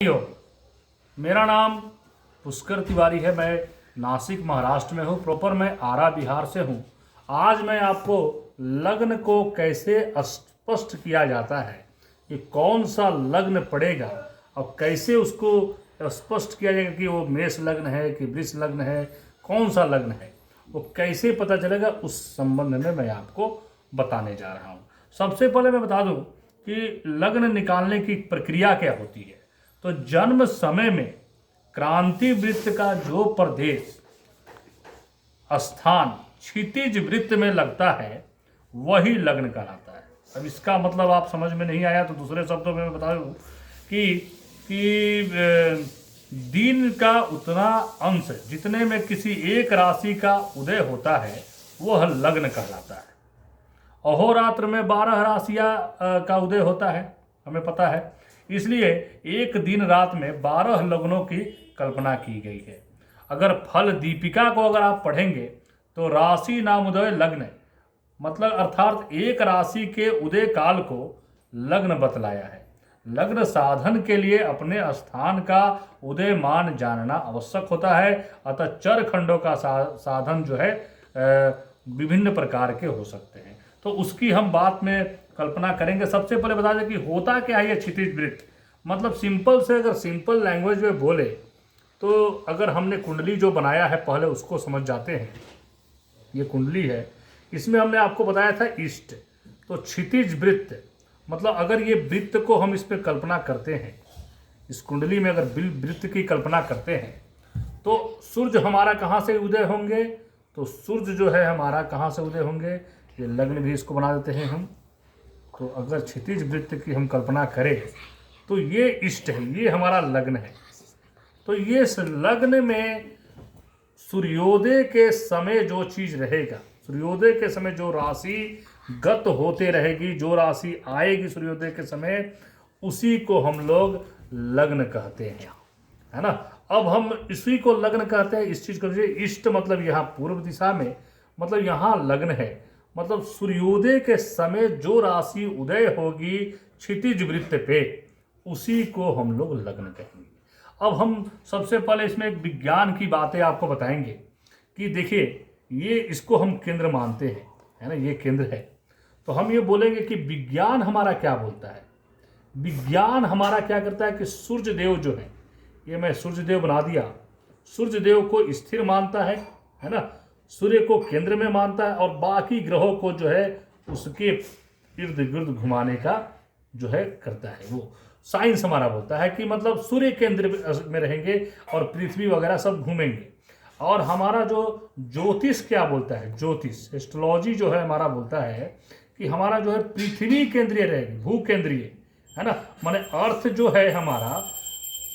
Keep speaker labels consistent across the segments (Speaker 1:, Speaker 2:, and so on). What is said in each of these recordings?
Speaker 1: भाइयों, मेरा नाम पुष्कर तिवारी है। मैं नासिक महाराष्ट्र में हूँ। प्रॉपर मैं आरा बिहार से हूँ। आज मैं आपको लग्न को कैसे स्पष्ट किया जाता है कि कौन सा लग्न पड़ेगा और कैसे उसको स्पष्ट किया जाएगा कि वो मेष लग्न है कि वृष लग्न है, कौन सा लग्न है, वो कैसे पता चलेगा, उस संबंध में मैं आपको बताने जा रहा हूँ। सबसे पहले मैं बता दूँ कि लग्न निकालने की प्रक्रिया क्या होती है। तो जन्म समय में क्रांति वृत्त का जो प्रदेश स्थान क्षितिज वृत्त में लगता है वही लग्न कहलाता है। अब इसका मतलब आप समझ में नहीं आया तो दूसरे शब्दों में मैं बता दूं कि दिन का उतना अंश जितने में किसी एक राशि का उदय होता है वह लग्न कहलाता है। अहोरात्र में 12 राशियां का उदय होता है, हमें पता है। इसलिए एक दिन रात में 12 लग्नों की कल्पना की गई है। अगर फल दीपिका को अगर आप पढ़ेंगे तो राशि नामोदय लग्न मतलब अर्थात एक राशि के उदय काल को लग्न बतलाया है। लग्न साधन के लिए अपने स्थान का उदयमान जानना आवश्यक होता है। अतः चर खंडों का साधन जो है विभिन्न प्रकार के हो सकते हैं, तो उसकी हम बात में कल्पना करेंगे। सबसे पहले बता दें कि होता क्या है ये क्षितिज वृत्त। मतलब सिंपल से अगर सिंपल लैंग्वेज में बोले तो अगर हमने कुंडली जो बनाया है पहले उसको समझ जाते हैं। ये कुंडली है, इसमें हमने आपको बताया था इष्ट। तो क्षितिज वृत्त मतलब अगर ये वृत्त को हम इस पर कल्पना करते हैं, इस कुंडली में अगर वृत्त की कल्पना करते हैं तो सूर्य हमारा कहाँ से उदय होंगे, तो सूर्य जो है हमारा कहाँ से उदय होंगे, ये लग्न भी इसको बना देते हैं हम। तो अगर क्षितिज वृत्त की हम कल्पना करें तो ये इष्ट है, ये हमारा लग्न है। तो ये लग्न में सूर्योदय के समय जो चीज रहेगा, सूर्योदय के समय जो राशि गत होते रहेगी, जो राशि आएगी सूर्योदय के समय, उसी को हम लोग लग्न कहते हैं, है ना। अब हम इसी को लग्न कहते हैं। इस चीज को इष्ट मतलब यहाँ पूर्व दिशा में, मतलब यहाँ लग्न है, मतलब सूर्योदय के समय जो राशि उदय होगी क्षितिज वृत्त पे, उसी को हम लोग लग्न कहेंगे। अब हम सबसे पहले इसमें एक विज्ञान की बातें आपको बताएंगे कि देखिए ये इसको हम केंद्र मानते हैं, है ना, ये केंद्र है। तो हम ये बोलेंगे कि विज्ञान हमारा क्या बोलता है। विज्ञान हमारा क्या करता है कि सूर्य देव जो है, ये मैं सूर्य देव बना दिया, सूर्य देव को स्थिर मानता है ना, सूर्य को केंद्र में मानता है और बाकी ग्रहों को जो है उसके इर्द गिर्द घुमाने का जो है करता है। वो साइंस हमारा बोलता है कि मतलब सूर्य केंद्र में रहेंगे और पृथ्वी वगैरह सब घूमेंगे। और हमारा जो ज्योतिष क्या बोलता है, ज्योतिष एस्ट्रोलॉजी जो है हमारा बोलता है कि हमारा जो है पृथ्वी केंद्रीय रहेगी, भू केंद्रीय, है ना। माने अर्थ जो है हमारा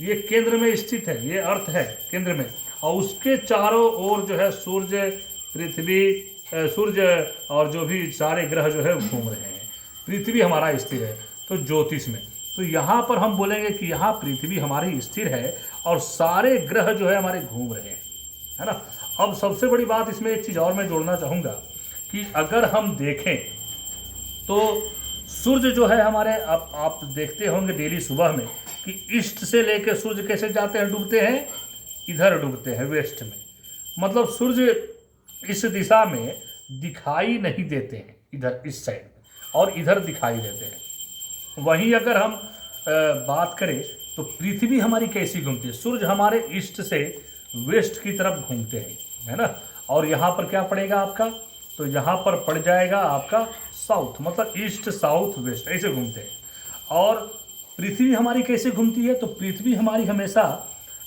Speaker 1: ये केंद्र में स्थित है, ये अर्थ है केंद्र में, और उसके चारों ओर जो है सूर्य, पृथ्वी, सूर्य और जो भी सारे ग्रह जो है घूम रहे हैं। पृथ्वी हमारा स्थिर है तो ज्योतिष में, तो यहाँ पर हम बोलेंगे कि यहाँ पृथ्वी हमारी स्थिर है और सारे ग्रह जो है हमारे घूम रहे हैं, है ना। अब सबसे बड़ी बात इसमें एक चीज़ और मैं जोड़ना चाहूँगा कि अगर हम देखें तो सूर्य जो है हमारे, आप देखते होंगे डेली सुबह में कि ईस्ट से लेकर सूर्य कैसे जाते हैं, डूबते हैं, इधर डूबते हैं वेस्ट में। मतलब सूर्य इस दिशा में दिखाई नहीं देते हैं, इधर इस साइड में, और इधर दिखाई देते हैं। वहीं अगर हम बात करें तो पृथ्वी हमारी कैसी घूमती है, सूर्य हमारे ईस्ट से वेस्ट की तरफ घूमते हैं, है ना। और यहाँ पर क्या पड़ेगा आपका, तो यहाँ पर पड़ जाएगा आपका साउथ, मतलब ईस्ट साउथ वेस्ट ऐसे घूमते हैं। और पृथ्वी हमारी कैसे घूमती है, तो पृथ्वी हमारी हमेशा,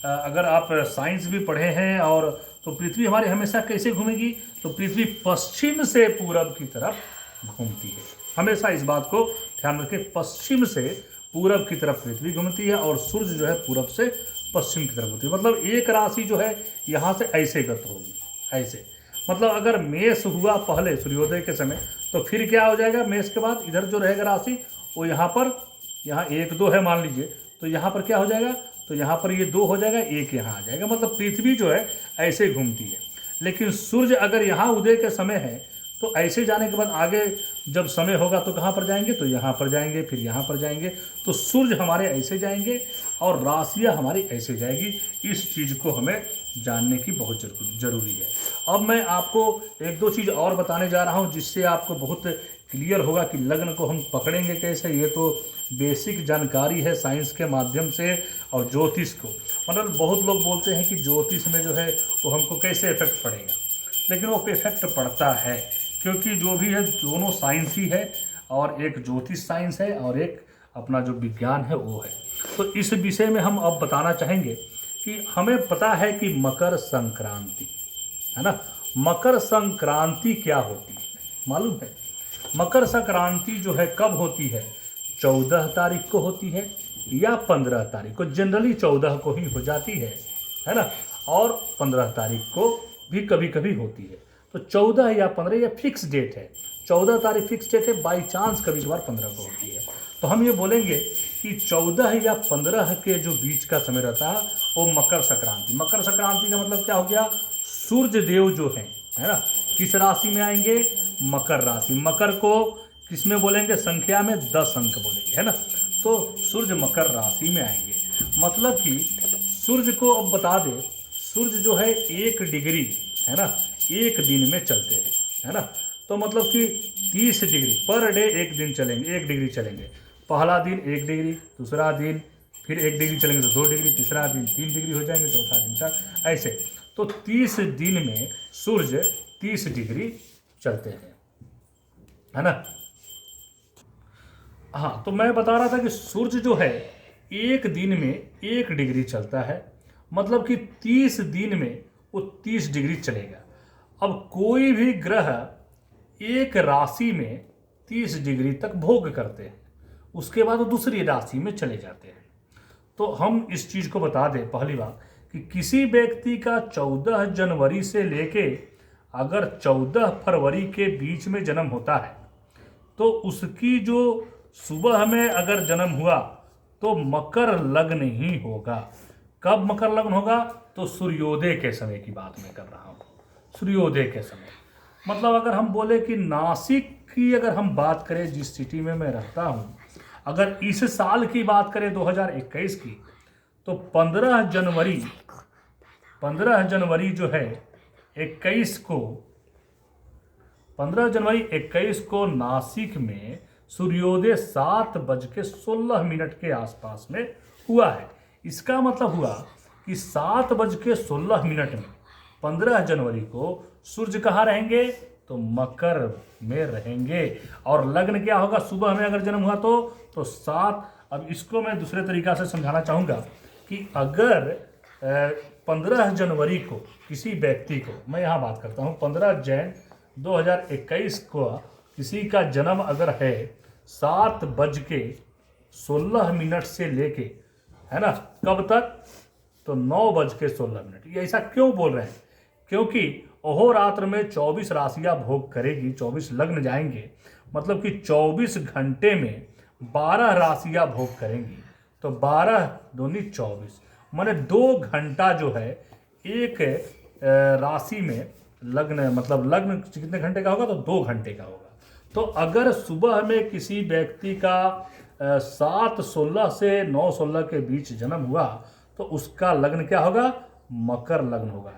Speaker 1: अगर आप साइंस भी पढ़े हैं, और तो पृथ्वी हमारी हमेशा कैसे घूमेगी, तो पृथ्वी पश्चिम से पूरब की तरफ घूमती है। हमेशा इस बात को ध्यान रखें, पश्चिम से पूरब की तरफ पृथ्वी घूमती है और सूर्य जो है पूरब से पश्चिम की तरफ होती है। मतलब एक राशि जो है यहाँ से ऐसे गत होगी, ऐसे। मतलब अगर मेष हुआ पहले सूर्योदय के समय, तो फिर क्या हो जाएगा, मेष के बाद इधर जो रहेगा राशि वो यहाँ पर, यहाँ 1 2 है मान लीजिए, तो यहाँ पर क्या हो जाएगा, तो यहाँ पर ये 2 हो जाएगा, 1 यहाँ आ जाएगा। मतलब पृथ्वी जो है ऐसे घूमती है। लेकिन सूर्य अगर यहाँ उदय के समय है तो ऐसे जाने के बाद आगे जब समय होगा तो कहाँ पर जाएंगे, तो यहाँ पर जाएंगे, फिर यहाँ पर जाएंगे। तो सूर्य हमारे ऐसे जाएंगे और राशियाँ हमारी ऐसे जाएगी। इस चीज़ को हमें जानने की बहुत ज़रूरी है। अब मैं आपको एक दो चीज़ और बताने जा रहा हूँ जिससे आपको बहुत क्लियर होगा कि लग्न को हम पकड़ेंगे कैसे। ये तो बेसिक जानकारी है साइंस के माध्यम से। और ज्योतिष को मतलब बहुत लोग बोलते हैं कि ज्योतिष में जो है वो हमको कैसे इफेक्ट पड़ेगा, लेकिन वो इफेक्ट पड़ता है, क्योंकि जो भी है दोनों साइंस ही है, और एक ज्योतिष साइंस है और एक अपना जो विज्ञान है वो है। तो इस विषय में हम अब बताना चाहेंगे कि हमें पता है कि मकर संक्रांति है ना, मकर संक्रांति क्या होती है मालूम है? मकर संक्रांति जो है कब होती है? 14 तारीख को होती है या 15 तारीख को। जनरली 14 को ही हो जाती है ना, और 15 तारीख को भी कभी कभी होती है। तो 14 या 15 या फिक्स डेट है, 14 तारीख फिक्स डेट है, बाई चांस कभी कभार 15 को होती है। तो हम ये बोलेंगे कि 14 या 15 के जो बीच का समय रहता है वो मकर संक्रांति। मकर संक्रांति का मतलब क्या हो गया? सूर्य देव जो है ना, किस राशि में आएंगे? मकर राशि। मकर को किस में बोलेंगे? संख्या में 10 अंक बोलेंगे, है ना। तो सूर्य मकर राशि में आएंगे, मतलब कि सूर्य को अब बता दें, सूर्य जो है 1 डिग्री है ना, एक दिन में चलते हैं, है ना। तो मतलब कि 30 डिग्री पर डे एक दिन चलेंगे, 1 डिग्री चलेंगे। पहला दिन 1 डिग्री, दूसरा दिन फिर 1 डिग्री चलेंगे तो 2 डिग्री, तीसरा दिन 3 डिग्री हो जाएंगे, चौथा दिन 4, ऐसे। तो 30 दिन में सूर्य 30 डिग्री चलते हैं, है ना। हाँ, तो मैं बता रहा था कि सूर्य जो है 1 दिन में 1 डिग्री चलता है, मतलब कि 30 दिन में वो 30 डिग्री चलेगा। अब कोई भी ग्रह एक राशि में 30 डिग्री तक भोग करते हैं, उसके बाद वो दूसरी राशि में चले जाते हैं। तो हम इस चीज़ को बता दें पहली बात कि किसी व्यक्ति का 14 जनवरी से लेके अगर 14 फरवरी के बीच में जन्म होता है तो उसकी जो सुबह में अगर जन्म हुआ तो मकर लग्न ही होगा। कब मकर लग्न होगा? तो सूर्योदय के समय की बात मैं कर रहा हूँ, सूर्योदय के समय। मतलब अगर हम बोले कि नासिक की अगर हम बात करें, जिस सिटी में मैं रहता हूँ, अगर इस साल की बात करें 2021 की, तो 15 जनवरी जो है 21 को 15 जनवरी 21 को नासिक में सूर्योदय 7:16 के आसपास में हुआ है। इसका मतलब हुआ कि 7:16 में 15 जनवरी को सूर्य कहाँ रहेंगे? तो मकर में रहेंगे। और लग्न क्या होगा? सुबह में अगर जन्म हुआ तो 7। अब इसको मैं दूसरे तरीका से समझाना चाहूँगा कि अगर 15 जनवरी को किसी व्यक्ति को, मैं यहाँ बात करता हूँ 15 जैन 2021 को किसी का जन्म अगर है 7:16 से लेके, है ना, कब तक? तो 9:16। ये ऐसा क्यों बोल रहे हैं? क्योंकि अहोरात्र में 24 राशियां भोग करेगी, 24 लग्न जाएंगे, मतलब कि 24 घंटे में 12 राशियां भोग करेंगी। तो 12 दूनी 24, माने 2 घंटा जो है एक राशि में लग्न, मतलब लग्न कितने घंटे का होगा? तो 2 घंटे का होगा। तो अगर सुबह में किसी व्यक्ति का 7:16 से 9:16 के बीच जन्म हुआ तो उसका लग्न क्या होगा? मकर लग्न होगा।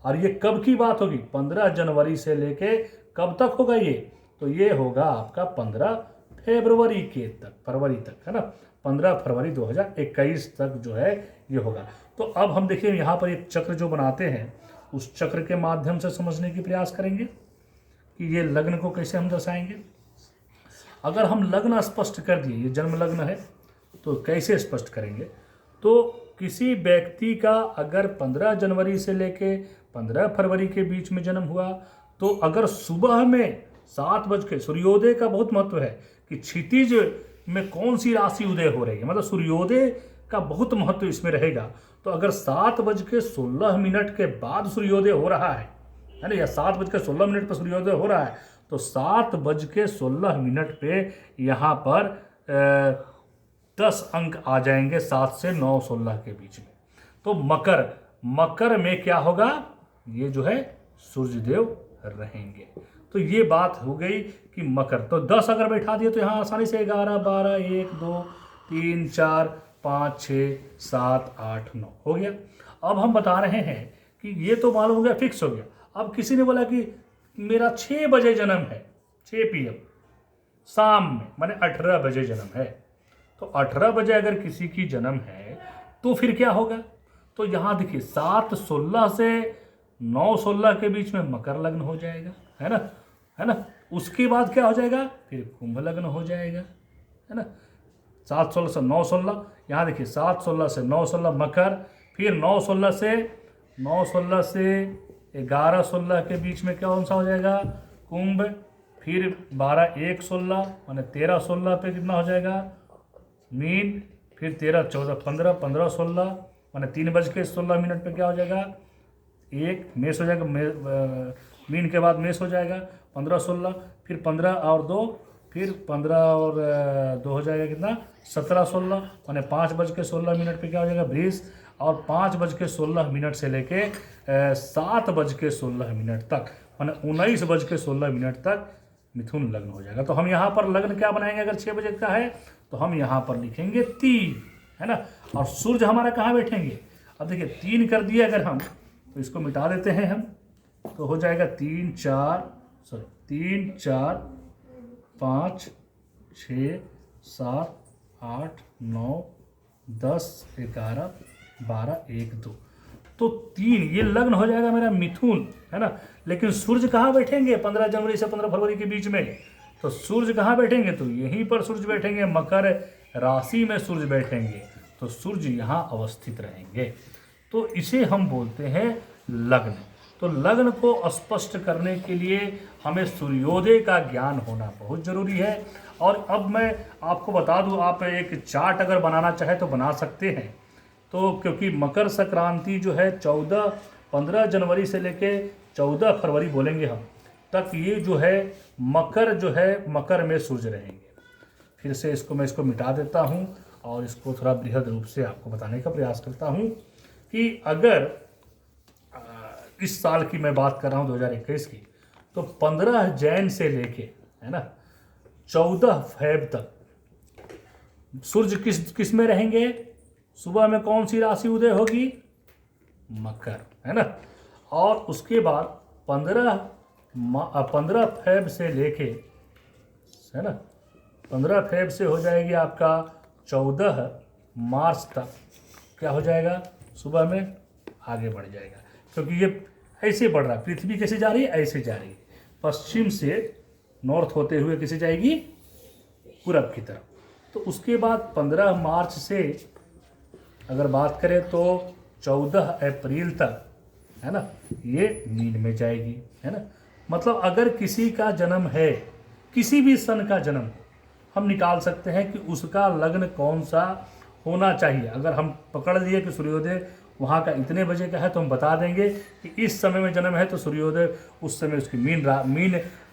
Speaker 1: और ये कब की बात होगी? 15 जनवरी से लेके कब तक होगा ये? तो ये होगा आपका 15 फरवरी तक, है ना। 15 फरवरी 2021 तक जो है ये होगा। तो अब हम देखिए यहाँ पर एक चक्र जो बनाते हैं, उस चक्र के माध्यम से समझने की प्रयास करेंगे कि ये लग्न को कैसे हम दर्शाएंगे। अगर हम लग्न स्पष्ट कर दिए, ये जन्म लग्न है, तो कैसे स्पष्ट करेंगे? तो किसी व्यक्ति का अगर 15 जनवरी से लेके 15 फरवरी के बीच में जन्म हुआ तो अगर सुबह में 7 बज के, सूर्योदय का बहुत महत्व है कि क्षितिज में कौन सी राशि उदय हो रही है, मतलब सूर्योदय का बहुत महत्व इसमें रहेगा। तो अगर 7:16 के बाद सूर्योदय हो रहा है ना, या 7:16 पर सूर्योदय हो रहा है, तो 7:16 पे यहाँ पर 10 अंक आ जाएंगे 7 से 9:16 के बीच में। तो मकर में क्या होगा? ये जो है सूर्यदेव रहेंगे। तो ये बात हो गई कि मकर। तो 10 अगर बैठा दिए तो यहाँ आसानी से 11, 12, 1, 2, 3, 4, 5, 6, 7, 8, 9 हो गया। अब हम बता रहे हैं कि ये तो मालूम हो गया, फिक्स हो गया। अब किसी ने बोला कि मेरा 6 बजे जन्म है, 6 PM शाम में, माने 18 बजे जन्म है। तो 18 बजे अगर किसी की जन्म है तो फिर क्या होगा? तो यहाँ देखिए 7/16 से 9/16 के बीच में मकर लग्न हो जाएगा, है ना, है ना। उसके बाद क्या हो जाएगा? फिर कुंभ लग्न हो जाएगा, है ना। 7/16 से 9/16, यहाँ देखिए 7/16 से 9/16 मकर, फिर 9/16 से 11/16 के बीच में क्या कौन सा हो जाएगा? कुंभ, फिर 12/1/16 माने 13/16 पे कितना हो जाएगा? मीन, फिर 13, 14, 15, 15/16 माने 3:16 पे क्या हो जाएगा? एक मेष हो जाएगा, मीन के बाद मेष हो जाएगा 15/16, फिर 15 और 2, फिर 15 और 2 हो जाएगा कितना? 17/16 माने 5:16 पे क्या हो जाएगा? वृष, और 5:16 से लेके 7:16 तक माने 19:16 तक मिथुन लग्न हो जाएगा। तो हम यहाँ पर लग्न क्या बनाएंगे? अगर 6 बजे का है तो हम यहाँ पर लिखेंगे 3, है ना। और सूर्य हमारा कहाँ बैठेंगे? अब देखिए 3 कर दिए अगर हम, तो इसको मिटा देते हैं हम, तो हो जाएगा 3, 4, 5, 6, 7, 8, 9, 10, 11, 12, 1, 2, तो 3 ये लग्न हो जाएगा मेरा मिथुन, है ना। लेकिन सूर्य कहाँ बैठेंगे? 15 जनवरी से 15 फरवरी के बीच में। तो सूर्य कहाँ बैठेंगे? तो यहीं पर सूर्य बैठेंगे, मकर राशि में सूर्य बैठेंगे, तो सूर्य यहाँ अवस्थित रहेंगे। तो इसे हम बोलते हैं लग्न। तो लग्न को स्पष्ट करने के लिए हमें सूर्योदय का ज्ञान होना बहुत जरूरी है। और अब मैं आपको बता दूं, आप एक चार्ट अगर बनाना चाहे तो बना सकते हैं। तो क्योंकि मकर संक्रांति जो है 15 जनवरी से लेके 14 फरवरी बोलेंगे हम तक, ये जो है मकर में सूर्य रहेंगे। फिर से मैं इसको मिटा देता हूँ और इसको थोड़ा बृहद रूप से आपको बताने का प्रयास करता हूँ कि अगर इस साल की मैं बात कर रहा हूँ 2021 की, तो 15 जैन से लेके, है ना, 14 फेब तक सूर्य किस में रहेंगे? सुबह में कौन सी राशि उदय होगी? मकर, है ना। और उसके बाद 15 फेब से लेके, है ना, 15 फेब से हो जाएगी आपका 14 मार्च तक क्या हो जाएगा? सुबह में आगे बढ़ जाएगा, क्योंकि ये ऐसे बढ़ रहा है। पृथ्वी कैसे जा रही है? ऐसे जा रही है, पश्चिम से नॉर्थ होते हुए कैसे जाएगी? पूरब की तरफ। तो उसके बाद 15 मार्च से अगर बात करें तो 14 अप्रैल तक, है ना, ये मीन में जाएगी, है ना। मतलब अगर किसी का जन्म है, किसी भी सन का जन्म, हम निकाल सकते हैं कि उसका लग्न कौन सा होना चाहिए। अगर हम पकड़ लिए कि सूर्योदय वहाँ का इतने बजे का है, तो हम बता देंगे कि इस समय में जन्म है तो सूर्योदय उस समय उसकी मीन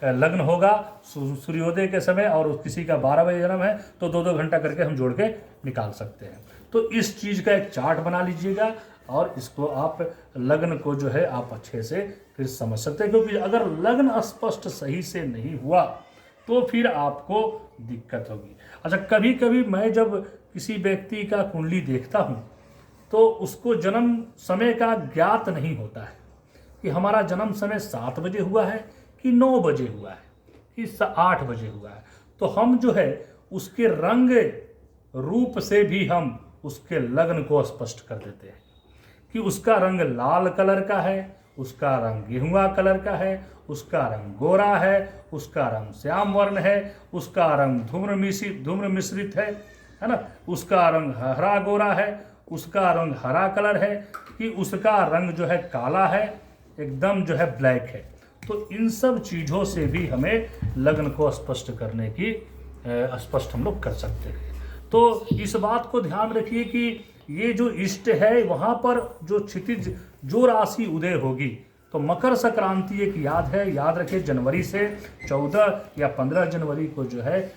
Speaker 1: लग्न होगा सूर्योदय के समय, और किसी का 12 बजे जन्म है तो 2-2 घंटा करके हम जोड़ के निकाल सकते हैं। तो इस चीज़ का एक चार्ट बना लीजिएगा और इसको आप लग्न को जो है आप अच्छे से फिर समझ सकते हैं। क्योंकि अगर लग्न स्पष्ट सही से नहीं हुआ तो फिर आपको दिक्कत होगी। अच्छा, कभी कभी मैं जब किसी व्यक्ति का कुंडली देखता हूँ तो उसको जन्म समय का ज्ञात नहीं होता है कि हमारा जन्म समय 7 बजे हुआ है कि 9 बजे हुआ है कि 8 बजे हुआ है। तो हम जो है उसके रंग रूप से भी हम उसके लग्न को स्पष्ट कर देते हैं कि उसका रंग लाल कलर का है, उसका रंग गेहुआ कलर का है, उसका रंग गोरा है, उसका रंग श्याम वर्ण है, उसका रंग धूम्र मिश्रित है ना, उसका रंग हरा गोरा है, उसका रंग हरा कलर है, कि उसका रंग जो है काला है, एकदम जो है ब्लैक है। तो इन सब चीज़ों से भी हमें लग्न को स्पष्ट करने की स्पष्ट हम लोग कर सकते हैं। तो इस बात को ध्यान रखिए कि ये जो इष्ट है वहाँ पर जो क्षितिज जो राशि उदय होगी, तो मकर संक्रांति एक याद रखिए जनवरी से 14 या 15 जनवरी को जो है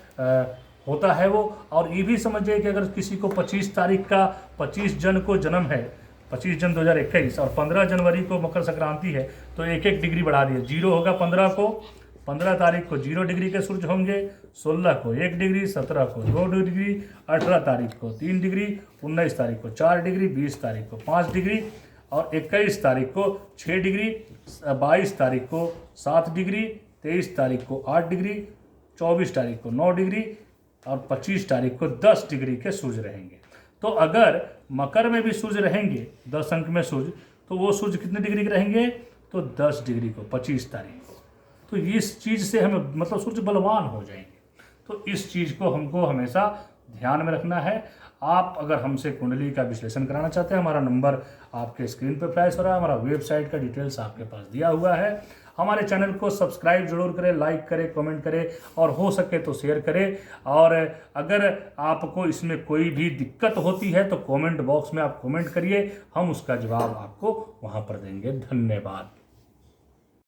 Speaker 1: होता है वो। और ये भी समझिए कि अगर किसी को 25 तारीख का 25 जन को जन्म है, 25 जन 2021 और 15 जनवरी को मकर संक्रांति है, तो 1-1 डिग्री बढ़ा दिए, 0 होगा 15 को, 15 तारीख को 0 डिग्री के सूर्य होंगे, 16 को 1 डिग्री, 17 को 2 डिग्री, 18 तारीख को 3 डिग्री, 19 तारीख को 4 डिग्री, 20 तारीख को 5 डिग्री और 21 तारीख को 6 डिग्री, 22 तारीख को 7 डिग्री, 23 तारीख को 8 डिग्री, 24 तारीख को 9 डिग्री और 25 तारीख को 10 डिग्री के सूर्य रहेंगे। तो अगर मकर में भी सूर्य रहेंगे 10 अंक में सूर्य, तो वो सूर्य कितने डिग्री के रहेंगे? तो 10 डिग्री को 25 तारीख को। तो इस चीज़ से हमें मतलब सूर्य बलवान हो जाएंगे। तो इस चीज़ को हमको हमेशा ध्यान में रखना है। आप अगर हमसे कुंडली का विश्लेषण कराना चाहते हैं, हमारा नंबर आपके स्क्रीन पर फ्लैश हो रहा है, हमारा वेबसाइट का डिटेल्स आपके पास दिया हुआ है। हमारे चैनल को सब्सक्राइब जरूर करें, लाइक करें, कमेंट करें और हो सके तो शेयर करें। और अगर आपको इसमें कोई भी दिक्कत होती है तो कमेंट बॉक्स में आप कमेंट करिए, हम उसका जवाब आपको वहाँ पर देंगे। धन्यवाद।